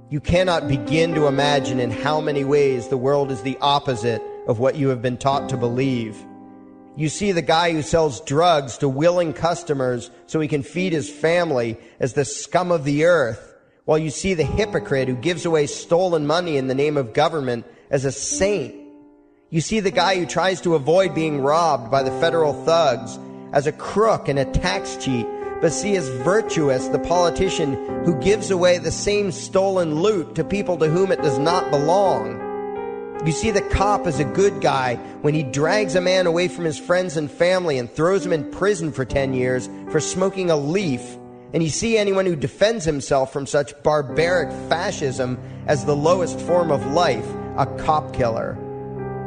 You cannot begin to imagine in how many ways the world is the opposite of what you have been taught to believe. You see the guy who sells drugs to willing customers so he can feed his family as the scum of the earth, while you see the hypocrite who gives away stolen money in the name of government as a saint. You see the guy who tries to avoid being robbed by the federal thugs as a crook and a tax cheat, but see as virtuous the politician who gives away the same stolen loot to people to whom it does not belong. You see the cop as a good guy when he drags a man away from his friends and family and throws him in prison for 10 years for smoking a leaf. And you see anyone who defends himself from such barbaric fascism as the lowest form of life, a cop killer.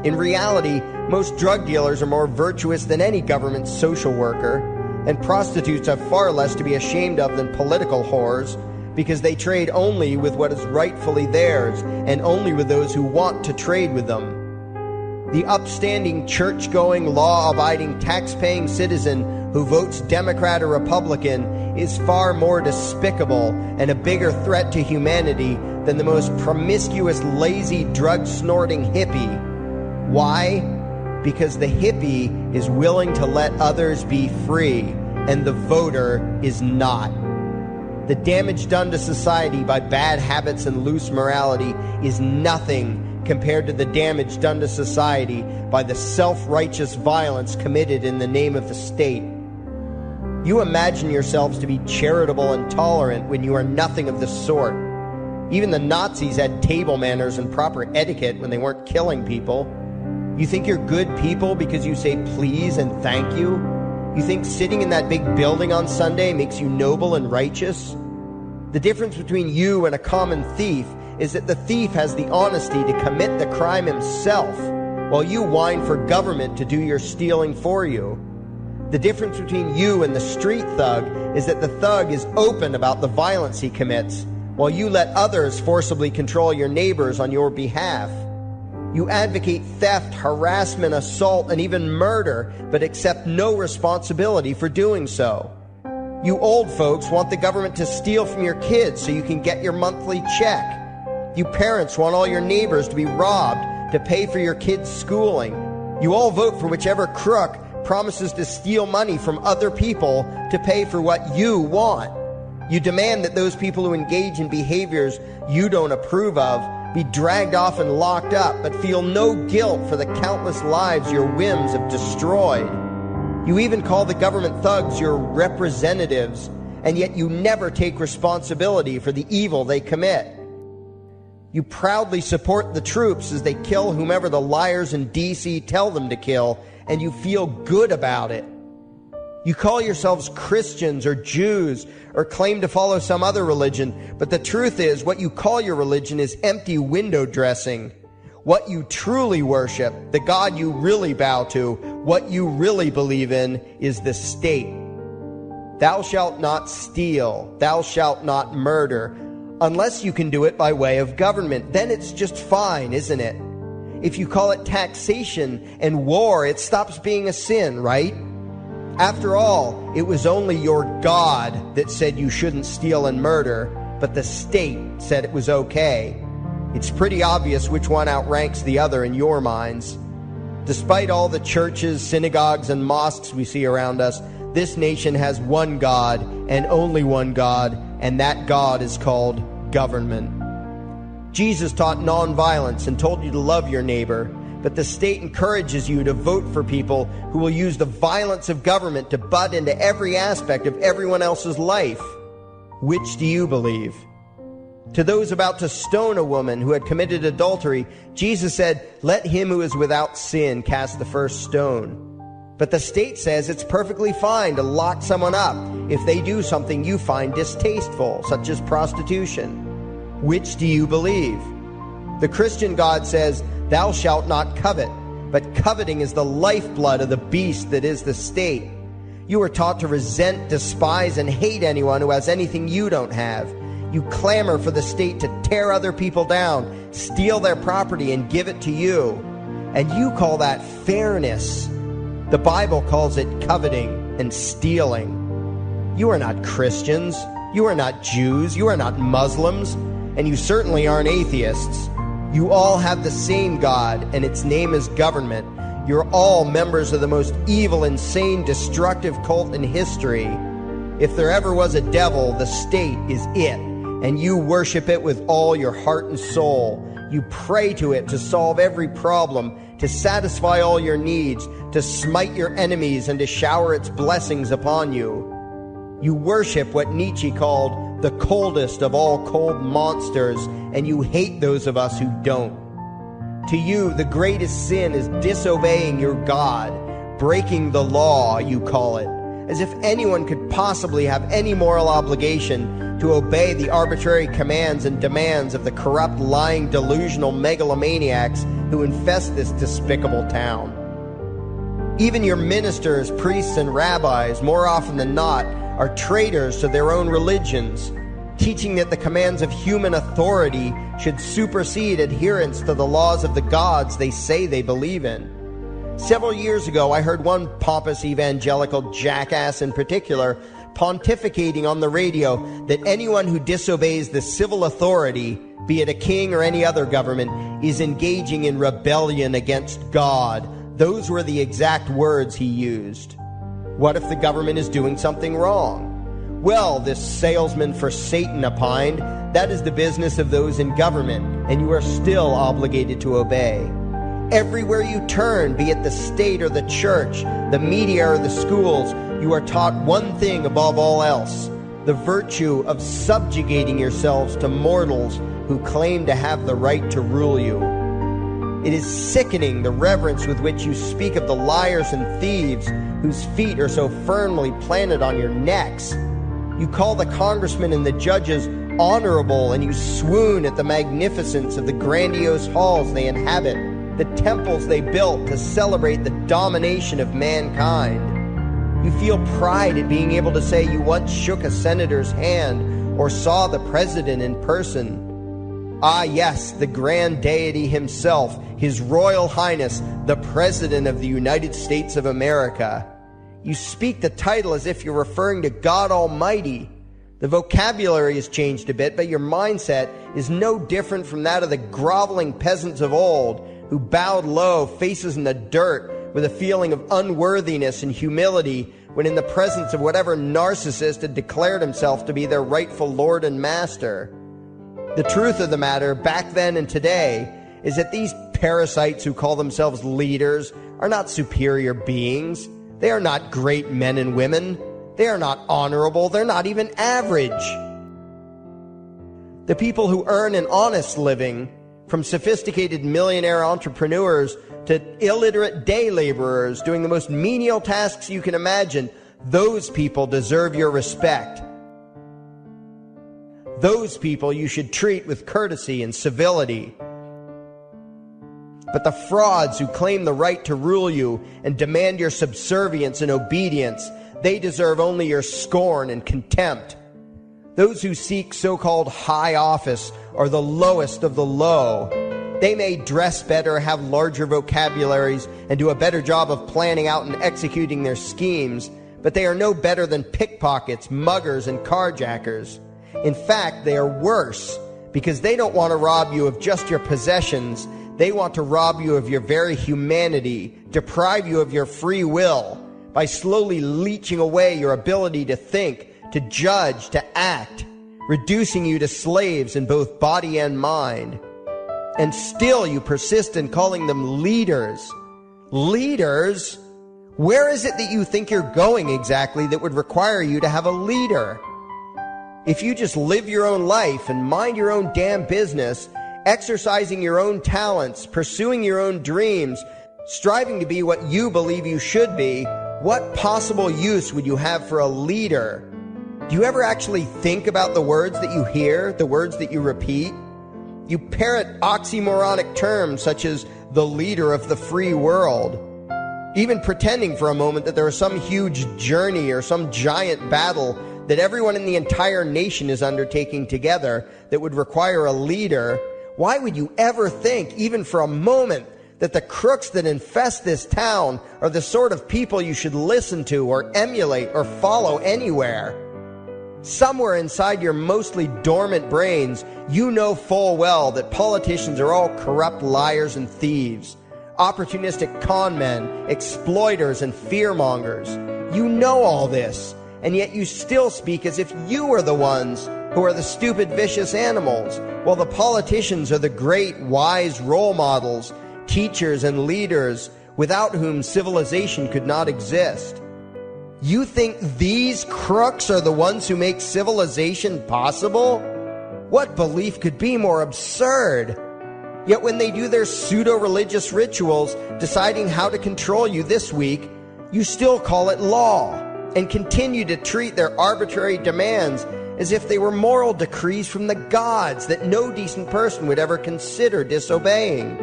In reality, most drug dealers are more virtuous than any government social worker, and prostitutes have far less to be ashamed of than political whores, because they trade only with what is rightfully theirs, and only with those who want to trade with them. The upstanding, church-going, law-abiding, tax-paying citizen who votes Democrat or Republican is far more despicable and a bigger threat to humanity than the most promiscuous, lazy, drug-snorting hippie. Why? Because the hippie is willing to let others be free, and the voter is not. The damage done to society by bad habits and loose morality is nothing compared to the damage done to society by the self-righteous violence committed in the name of the state. You imagine yourselves to be charitable and tolerant when you are nothing of the sort. Even the Nazis had table manners and proper etiquette when they weren't killing people. You think you're good people because you say please and thank you? You think sitting in that big building on Sunday makes you noble and righteous? The difference between you and a common thief is that the thief has the honesty to commit the crime himself, while you whine for government to do your stealing for you. The difference between you and the street thug is that the thug is open about the violence he commits, while you let others forcibly control your neighbors on your behalf. You advocate theft, harassment, assault, and even murder, but accept no responsibility for doing so. You old folks want the government to steal from your kids so you can get your monthly check. You parents want all your neighbors to be robbed to pay for your kids' schooling. You all vote for whichever crook promises to steal money from other people to pay for what you want. You demand that those people who engage in behaviors you don't approve of be dragged off and locked up, but feel no guilt for the countless lives your whims have destroyed. You even call the government thugs your representatives, and yet you never take responsibility for the evil they commit. You proudly support the troops as they kill whomever the liars in D.C. tell them to kill, and you feel good about it. You call yourselves Christians or Jews or claim to follow some other religion, but the truth is what you call your religion is empty window dressing. What you truly worship, the God you really bow to, what you really believe in is the state. Thou shalt not steal, thou shalt not murder, unless you can do it by way of government. Then it's just fine, isn't it? If you call it taxation and war, it stops being a sin, right? After all, it was only your God that said you shouldn't steal and murder, but the state said it was okay. It's pretty obvious which one outranks the other in your minds. Despite all the churches, synagogues, and mosques we see around us, this nation has one God and only one God, and that God is called government. Jesus taught nonviolence and told you to love your neighbor, but the state encourages you to vote for people who will use the violence of government to butt into every aspect of everyone else's life. Which do you believe? To those about to stone a woman who had committed adultery, Jesus said, "Let him who is without sin cast the first stone." But the state says it's perfectly fine to lock someone up if they do something you find distasteful, such as prostitution. Which do you believe? The Christian God says, "Thou shalt not covet," but coveting is the lifeblood of the beast that is the state. You are taught to resent, despise, and hate anyone who has anything you don't have. You clamor for the state to tear other people down, steal their property, and give it to you. And you call that fairness. The Bible calls it coveting and stealing. You are not Christians. You are not Jews. You are not Muslims. and you certainly aren't atheists. You all have the same God, and its name is government. You're all members of the most evil, insane, destructive cult in history. If there ever was a devil, the state is it, and you worship it with all your heart and soul. You pray to it to solve every problem, to satisfy all your needs, to smite your enemies, and to shower its blessings upon you. You worship what Nietzsche called the coldest of all cold monsters, and you hate those of us who don't. To you, the greatest sin is disobeying your God, breaking the law, you call it, as if anyone could possibly have any moral obligation to obey the arbitrary commands and demands of the corrupt, lying, delusional megalomaniacs who infest this despicable town. Even your ministers, priests, and rabbis, more often than not, are traitors to their own religions, teaching that the commands of human authority should supersede adherence to the laws of the gods they say they believe in. Several years ago, I heard one pompous evangelical jackass in particular pontificating on the radio that anyone who disobeys the civil authority, be it a king or any other government, is engaging in rebellion against God. Those were the exact words he used. What if the government is doing something wrong? Well, this salesman for Satan opined, that is the business of those in government, and you are still obligated to obey. Everywhere you turn, be it the state or the church, the media or the schools, you are taught one thing above all else, the virtue of subjugating yourselves to mortals who claim to have the right to rule you. It is sickening the reverence with which you speak of the liars and thieves whose feet are so firmly planted on your necks. You call the congressmen and the judges honorable, and you swoon at the magnificence of the grandiose halls they inhabit, the temples they built to celebrate the domination of mankind. You feel pride at being able to say you once shook a senator's hand or saw the president in person. Ah, yes, the grand deity himself, His Royal Highness, the President of the United States of America. You speak the title as if you're referring to God Almighty. The vocabulary has changed a bit, but your mindset is no different from that of the groveling peasants of old who bowed low, faces in the dirt, with a feeling of unworthiness and humility when in the presence of whatever narcissist had declared himself to be their rightful lord and master. The truth of the matter, back then and today, is that these parasites who call themselves leaders are not superior beings. They are not great men and women. They are not honorable. They're not even average. The people who earn an honest living, from sophisticated millionaire entrepreneurs to illiterate day laborers doing the most menial tasks you can imagine, those people deserve your respect. Those people you should treat with courtesy and civility. But the frauds who claim the right to rule you and demand your subservience and obedience, they deserve only your scorn and contempt. Those who seek so-called high office are the lowest of the low. They may dress better, have larger vocabularies, and do a better job of planning out and executing their schemes, but they are no better than pickpockets, muggers, and carjackers. In fact, they are worse, because they don't want to rob you of just your possessions. They want to rob you of your very humanity, deprive you of your free will, by slowly leeching away your ability to think, to judge, to act, reducing you to slaves in both body and mind. And still you persist in calling them leaders. Leaders? Where is it that you think you're going exactly that would require you to have a leader? If you just live your own life and mind your own damn business, exercising your own talents, pursuing your own dreams, striving to be what you believe you should be, what possible use would you have for a leader? Do you ever actually think about the words that you hear, the words that you repeat? You parrot oxymoronic terms such as the leader of the free world, even pretending for a moment that there is some huge journey or some giant battle that everyone in the entire nation is undertaking together that would require a leader. Why would you ever think, even for a moment, that the crooks that infest this town are the sort of people you should listen to or emulate or follow anywhere? Somewhere inside your mostly dormant brains, you know full well that politicians are all corrupt liars and thieves, opportunistic con men, exploiters, and fearmongers. You know all this, and yet you still speak as if you are the ones who are the stupid, vicious animals, while the politicians are the great, wise role models, teachers, and leaders without whom civilization could not exist. You think these crooks are the ones who make civilization possible? What belief could be more absurd? Yet when they do their pseudo-religious rituals, deciding how to control you this week, you still call it law, and continue to treat their arbitrary demands as if they were moral decrees from the gods that no decent person would ever consider disobeying.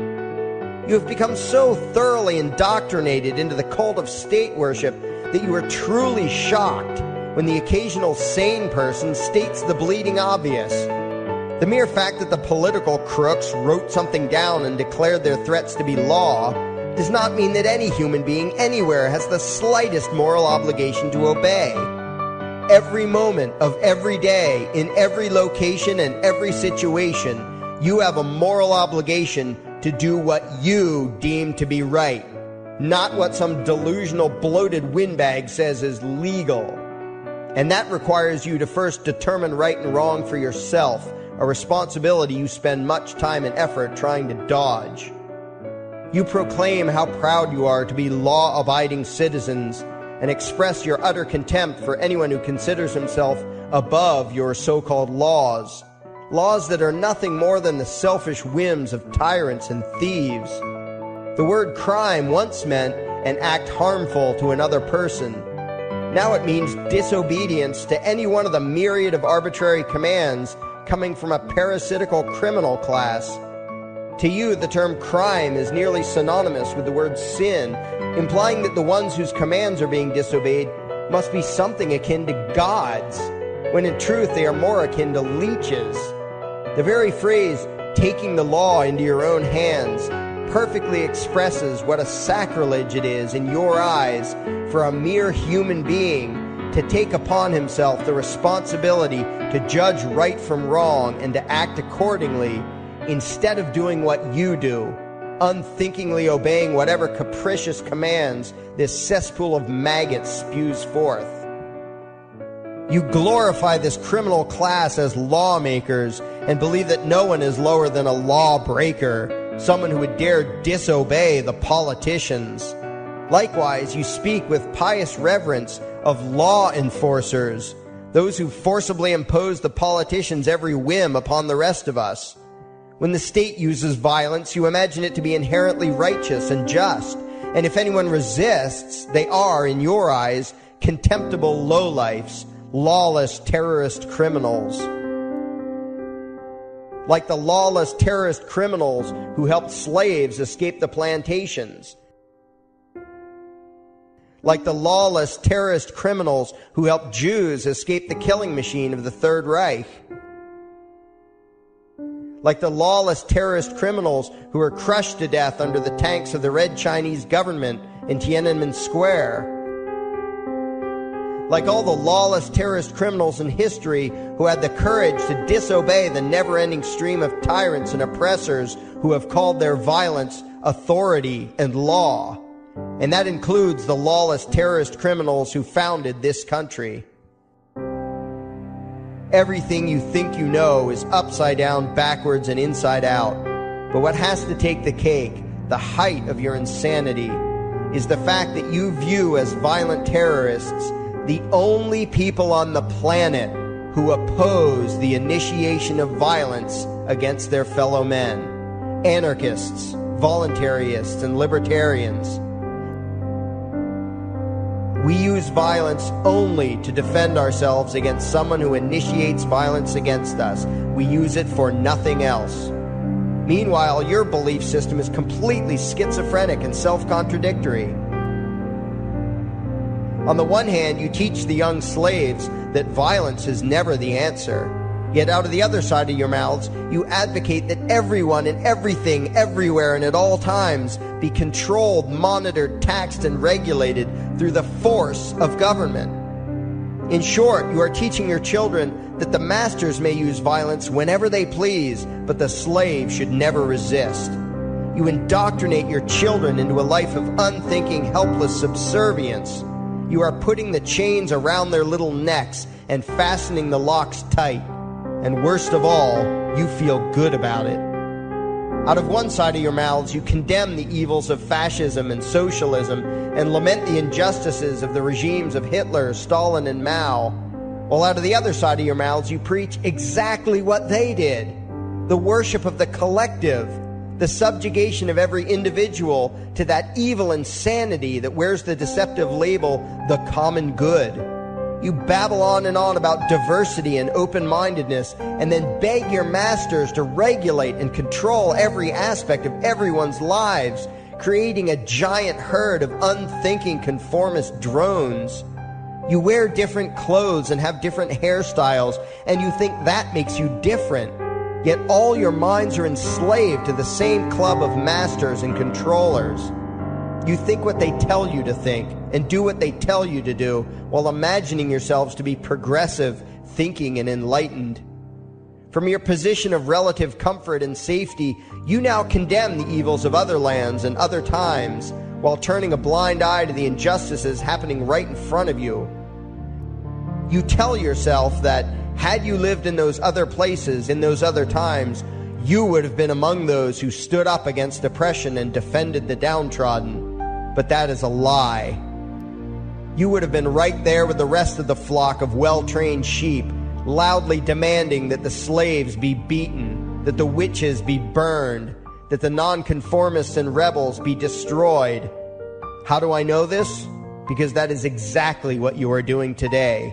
You have become so thoroughly indoctrinated into the cult of state worship that you are truly shocked when the occasional sane person states the bleeding obvious. The mere fact that the political crooks wrote something down and declared their threats to be law does not mean that any human being anywhere has the slightest moral obligation to obey. Every moment of every day, in every location and every situation, you have a moral obligation to do what you deem to be right, not what some delusional bloated windbag says is legal. And that requires you to first determine right and wrong for yourself, a responsibility you spend much time and effort trying to dodge. You proclaim how proud you are to be law-abiding citizens and express your utter contempt for anyone who considers himself above your so-called laws, laws that are nothing more than the selfish whims of tyrants and thieves. The word crime once meant an act harmful to another person. Now it means disobedience to any one of the myriad of arbitrary commands coming from a parasitical criminal class. To you, the term crime is nearly synonymous with the word sin, implying that the ones whose commands are being disobeyed must be something akin to gods, when in truth they are more akin to leeches. The very phrase, taking the law into your own hands, perfectly expresses what a sacrilege it is in your eyes for a mere human being to take upon himself the responsibility to judge right from wrong and to act accordingly, instead of doing what you do, unthinkingly obeying whatever capricious commands this cesspool of maggots spews forth. You glorify this criminal class as lawmakers and believe that no one is lower than a lawbreaker, someone who would dare disobey the politicians. Likewise, you speak with pious reverence of law enforcers, those who forcibly impose the politicians' every whim upon the rest of us. When the state uses violence, you imagine it to be inherently righteous and just, and if anyone resists, they are, in your eyes, contemptible lowlifes, lawless terrorist criminals. Like the lawless terrorist criminals who helped slaves escape the plantations. Like the lawless terrorist criminals who helped Jews escape the killing machine of the Third Reich. Like the lawless terrorist criminals who were crushed to death under the tanks of the Red Chinese government in Tiananmen Square. Like all the lawless terrorist criminals in history who had the courage to disobey the never-ending stream of tyrants and oppressors who have called their violence authority and law. And that includes the lawless terrorist criminals who founded this country. Everything you think you know is upside down, backwards, and inside out. But what has to take the cake, the height of your insanity, is the fact that you view as violent terrorists the only people on the planet who oppose the initiation of violence against their fellow men. Anarchists, voluntarists, and libertarians. We use violence only to defend ourselves against someone who initiates violence against us. We use it for nothing else. Meanwhile, your belief system is completely schizophrenic and self-contradictory. On the one hand, you teach the young slaves that violence is never the answer. Yet out of the other side of your mouths, you advocate that everyone and everything, everywhere and at all times be controlled, monitored, taxed, and regulated through the force of government. In short, you are teaching your children that the masters may use violence whenever they please, but the slave should never resist. You indoctrinate your children into a life of unthinking, helpless subservience. You are putting the chains around their little necks and fastening the locks tight. And worst of all, you feel good about it. Out of one side of your mouths, you condemn the evils of fascism and socialism and lament the injustices of the regimes of Hitler, Stalin, and Mao. While out of the other side of your mouths, you preach exactly what they did. The worship of the collective, the subjugation of every individual to that evil insanity that wears the deceptive label, the common good. You babble on and on about diversity and open-mindedness, and then beg your masters to regulate and control every aspect of everyone's lives, creating a giant herd of unthinking conformist drones. You wear different clothes and have different hairstyles, and you think that makes you different. Yet all your minds are enslaved to the same club of masters and controllers. You think what they tell you to think and do what they tell you to do while imagining yourselves to be progressive, thinking, and enlightened. From your position of relative comfort and safety, you now condemn the evils of other lands and other times while turning a blind eye to the injustices happening right in front of you. You tell yourself that had you lived in those other places, in those other times, you would have been among those who stood up against oppression and defended the downtrodden. But that is a lie. You would have been right there with the rest of the flock of well-trained sheep, loudly demanding that the slaves be beaten, that the witches be burned, that the nonconformists and rebels be destroyed. How do I know this? Because that is exactly what you are doing today.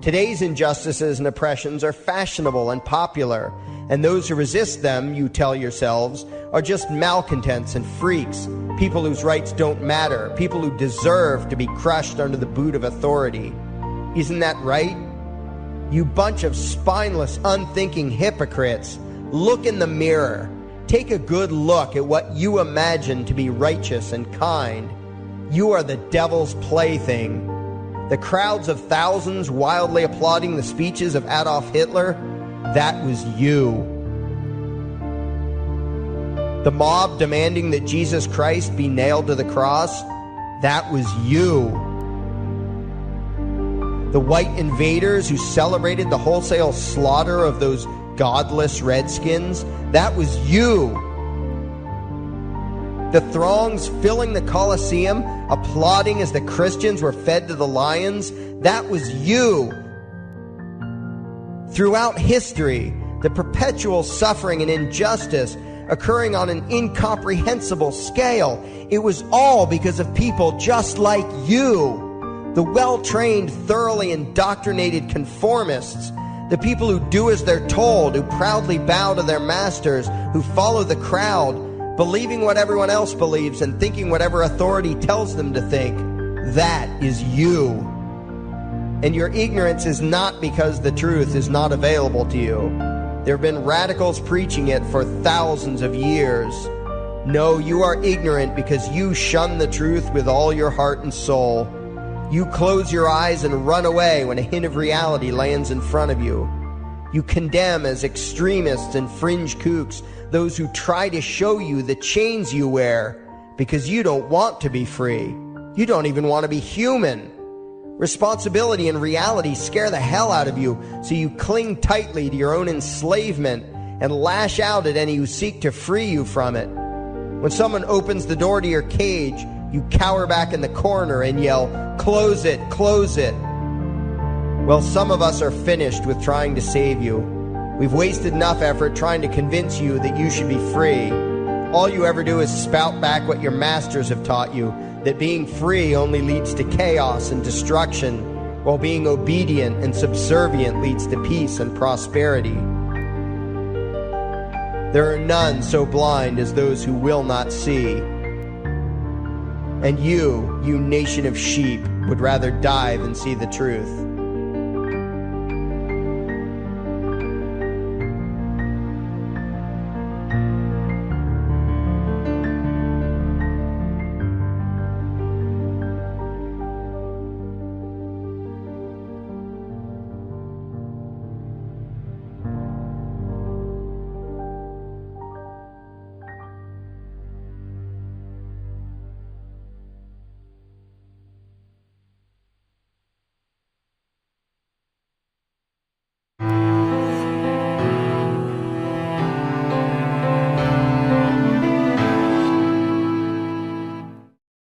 Today's injustices and oppressions are fashionable and popular, and those who resist them, you tell yourselves, are just malcontents and freaks, people whose rights don't matter, people who deserve to be crushed under the boot of authority. Isn't that right? You bunch of spineless, unthinking hypocrites, look in the mirror. Take a good look at what you imagine to be righteous and kind. You are the devil's plaything. The crowds of thousands wildly applauding the speeches of Adolf Hitler, that was you. The mob demanding that Jesus Christ be nailed to the cross, that was you. The white invaders who celebrated the wholesale slaughter of those godless redskins, that was you. The throngs filling the Colosseum, applauding as the Christians were fed to the lions, that was you. Throughout history, the perpetual suffering and injustice occurring on an incomprehensible scale, it was all because of people just like you, the well-trained, thoroughly indoctrinated conformists, the people who do as they're told, who proudly bow to their masters, who follow the crowd, believing what everyone else believes and thinking whatever authority tells them to think. That is you. And your ignorance is not because the truth is not available to you. There have been radicals preaching it for thousands of years. No, you are ignorant because you shun the truth with all your heart and soul. You close your eyes and run away when a hint of reality lands in front of you. You condemn as extremists and fringe kooks those who try to show you the chains you wear because you don't want to be free. You don't even want to be human. Responsibility and reality scare the hell out of you, so you cling tightly to your own enslavement and lash out at any who seek to free you from it. When someone opens the door to your cage, you cower back in the corner and yell, "Close it, close it." Well, some of us are finished with trying to save you. We've wasted enough effort trying to convince you that you should be free. All you ever do is spout back what your masters have taught you, that being free only leads to chaos and destruction, while being obedient and subservient leads to peace and prosperity. There are none so blind as those who will not see. And you nation of sheep, would rather die than see the truth.